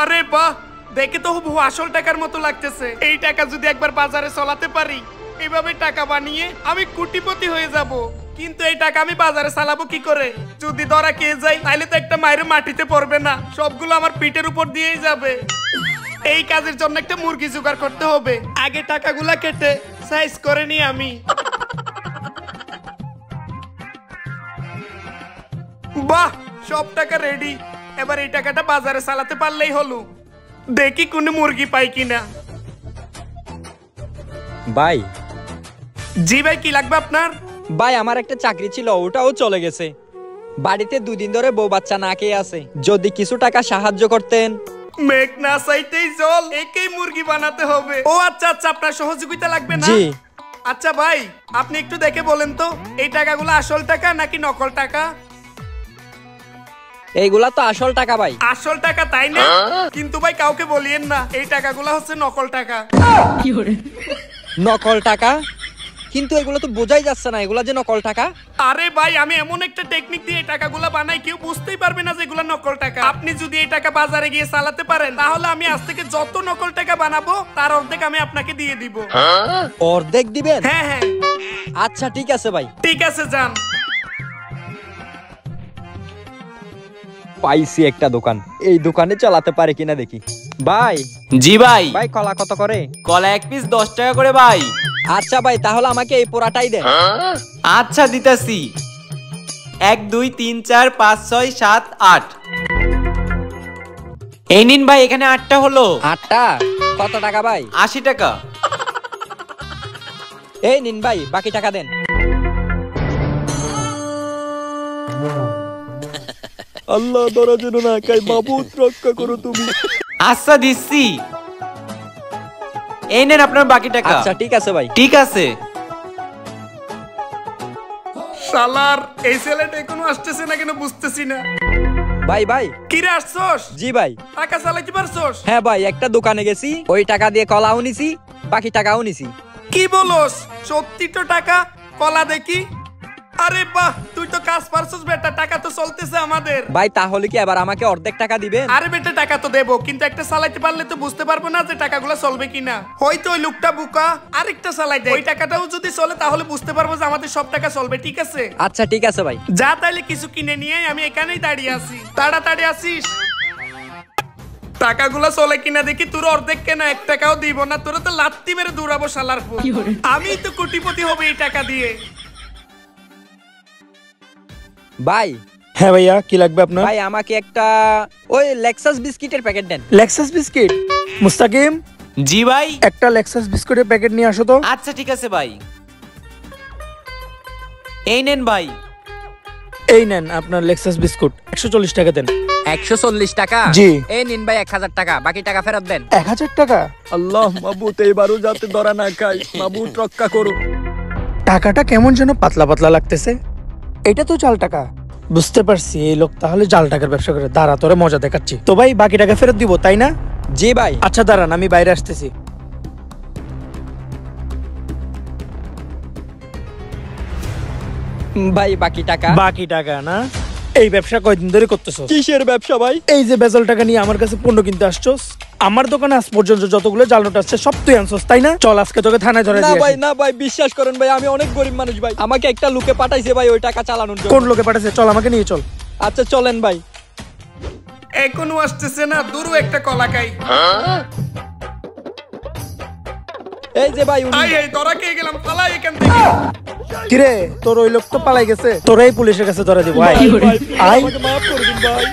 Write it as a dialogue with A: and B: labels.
A: আরে বাহ, দেখে তো হুবহু আসল টাকার মতো লাগতেছে। এই টাকা যদি একবার বাজারে চলাতে পারি, এভাবে টাকা বানিয়ে আমি কোটিপতি হয়ে যাব। কিন্তু এই টাকা আমি বাজারে চালাবো কি করে? যদি ধরা খেয়ে যাই তাহলে তো একটা মায়ের মাটিতে পড়বে না, সবগুলো আমার পিঠের উপর দিয়েই যাবে। এই কাজের জন্য একটা মুরগি জোগাড় করতে হবে। আগে টাকাগুলা কেটে সাইজ করে নি আমি। বাহ, সব টাকা রেডি। এবার এই টাকাটা বাজারে চালাতে পারলেই হলো। দেখি কোন মুরগি পাই কিনা।
B: ভাই।
A: জি ভাই, কি লাগবে আপনার?
B: ভাই আমার একটা চাকরি ছিল, ওটাও চলে গেছে। বাড়িতে 2 দিন ধরে বউ বাচ্চা না খেয়ে আছে, যদি কিছু টাকা সাহায্য করতেন।
A: মেঘ না চাইতেই জল, একেই মুরগি বানাতে হবে। ও আচ্ছা আচ্ছা, আপনার সহযোগিতা লাগবে না?
B: জি।
A: আচ্ছা ভাই, আপনি একটু দেখে বলেন তো এই টাকাগুলো আসল টাকা নাকি নকল টাকা?
B: এইগুলা তো আসল টাকা ভাই।
A: আসল টাকা, তাই না? কিন্তু ভাই কাউকে বলিয়েন না এই টাকাগুলো হচ্ছে নকল টাকা।
B: নকল টাকা? কিন্তু এগুলো তো বোঝাই যাচ্ছে না এগুলা যে নকল টাকা।
A: আরে ভাই, আমি এমন একটা টেকনিক দিয়ে এই টাকাগুলো বানাই, কেউ বুঝতেই পারবে না যে এগুলো নকল টাকা। আপনি যদি এই টাকা বাজারে গিয়ে চালাতে পারেন, তাহলে আমি আজ থেকে যত নকল টাকা বানাবো তার অর্ধেক আমি আপনাকে দিয়ে দিব।
B: অর্ধেক দিবেন?
A: হ্যাঁ হ্যাঁ।
B: আচ্ছা ঠিক আছে ভাই।
A: ঠিক আছে, যান।
B: পাইছি একটা দোকান, এই দোকানে চালাতে পারে কিনা দেখি। ভাই।
C: জি ভাই।
B: ভাই কলা কত করে?
C: কলা 1 পিস 10 টাকা করে ভাই।
B: আচ্ছা ভাই, তাহলে আমাকে এই পোড়াটাই দেন।
C: আচ্ছা দিতাছি। 1 2 3 4 5 6 7 8। এই নিন ভাই, এখানে 8টা হলো।
B: 8টা? কত টাকা ভাই?
C: 80 টাকা।
B: এই নিন ভাই, বাকি টাকা দেন। আল্লাহ ধরা যেন না খাই, মাবুদ রক্ষা করো তুমি।
C: আচ্ছা দিচ্ছি, এই নেন আপনার বাকি টাকা।
B: আচ্ছা ঠিক আছে ভাই।
C: ঠিক আছে।
A: শালার এই ছেলেটা এখনো আসতেছে না কেন বুঝতেছি না।
B: ভাই ভাই।
A: কি রে, আসছস?
B: জি ভাই।
A: টাকা চালাইতে পারছস?
B: হ্যাঁ ভাই, একটা দোকানে গেছি, ওই টাকা দিয়ে কলাও নিছি, বাকি টাকাও নিছি।
A: কি বলস? সত্যি তো টাকা? কলা দেখি। আরে বাহ, তুই তো কাজ পারছস বেটা, টাকা তো চলতেছে আমাদের।
B: ভাই তাহলে কি এবার আমাকে অর্ধেক টাকা দিবেন?
A: আরে বেটা, টাকা তো দেবো, কিন্তু একটা চালাইতে পারলে তো বুঝতে পারবো না যে টাকাগুলো চলবে কিনা। হয়তো ওই লোকটা বোকা, আরেকটা চালাই দেয়, ওই টাকাটাও যদি চলে তাহলে বুঝতে পারবো যে আমাদের সব টাকা চলবে। ঠিক আছে?
B: আচ্ছা ঠিক আছে ভাই।
A: যা তাইলে কিছু কিনে নিয়ে আমি এখানেই দাঁড়িয়ে আছি, তাড়াতাড়ি আসিস। টাকাগুলো চলে কিনা দেখি। তোর অর্ধেক কেন, 1 টাকাও দিব না, তোরা তো লাত্তি মেরে দৌড়াবো শালার পুত। আমি তো কোটিপতি হবে এই টাকা দিয়ে।
B: ভাই।
D: হ্যাঁ ভাইয়া, কি লাগবে আপনার?
B: ভাই আমাকে একটা ওই লেক্সাস বিস্কিটের প্যাকেট দেন।
D: Lexus biscuit? মুস্তাকিম,
C: জি ভাই।
D: একটা লেক্সাস বিস্কুটের প্যাকেট নিয়ে আসো তো।
C: আচ্ছা ঠিক আছে ভাই। এই নেন ভাই।
D: এই নেন আপনার লেক্সাস বিস্কুট, 140 টাকা দেন।
B: 140 টাকা?
D: জি।
B: এই নিন ভাই 1000 টাকা, বাকি টাকা ফেরত দেন।
D: 1000 টাকা? আল্লাহ মাবুদ, এইবারও যাতে ধরা না খাই, মাবুদ রক্ষা করো। টাকাটা কেমন যেন পাতলা পাতলা লাগতেছে। এটা তো জাল টাকা। বুঝতে পারছি, এই লোক তাহলে জাল টাকার ব্যবসা করে। দাঁড়া, তোরে মজা দেখাচ্ছি। তো ভাই বাকি টাকা ফেরত দিব, তাই না?
B: জি ভাই।
D: আচ্ছা দাঁড়ান, আমি বাইরে আসতেছি।
B: ভাই বাকি টাকা?
D: বাকি টাকা না? এই ব্যবসা কয়দিন ধরে করতেছস?
B: কিসের ব্যবসা ভাই?
D: এই যে বেজাল টাকা নিয়ে আমার কাছে পণ্য কিনতে আসছস। আমার দোকানে আজ পর্যন্ত যতগুলো জাল নোট আছে সব তুই আনছস, তাই না? চল আজকে তোকে থানায় ধরে
B: না
D: দিয়ে
B: ভাই,
D: আসি।
B: না ভাই, বিশ্বাস করেন ভাই, আমি অনেক গরিব মানুষ ভাই। আমাকে একটা লোকে পাঠাইছে ভাই ওই টাকা চালানোর জন্য।
D: কোন লোকে পাঠাইছে? চল আমাকে নিয়ে চল।
B: আচ্ছা চলেন ভাই।
A: এখনো আসতেছে না, দূরও একটা কলা খাই।
B: এই যে ভাই উনি।
A: এই ধরা খেয়ে গেলাম, পালাই এখান থেকে।
D: কিরে, তোর ওই লোক তো পালাই গেছে, তোরাই পুলিশের কাছে ধরে দিব। আয়
B: ভাই,
D: আয়।
B: আমাকে মাফ করে দিন ভাই।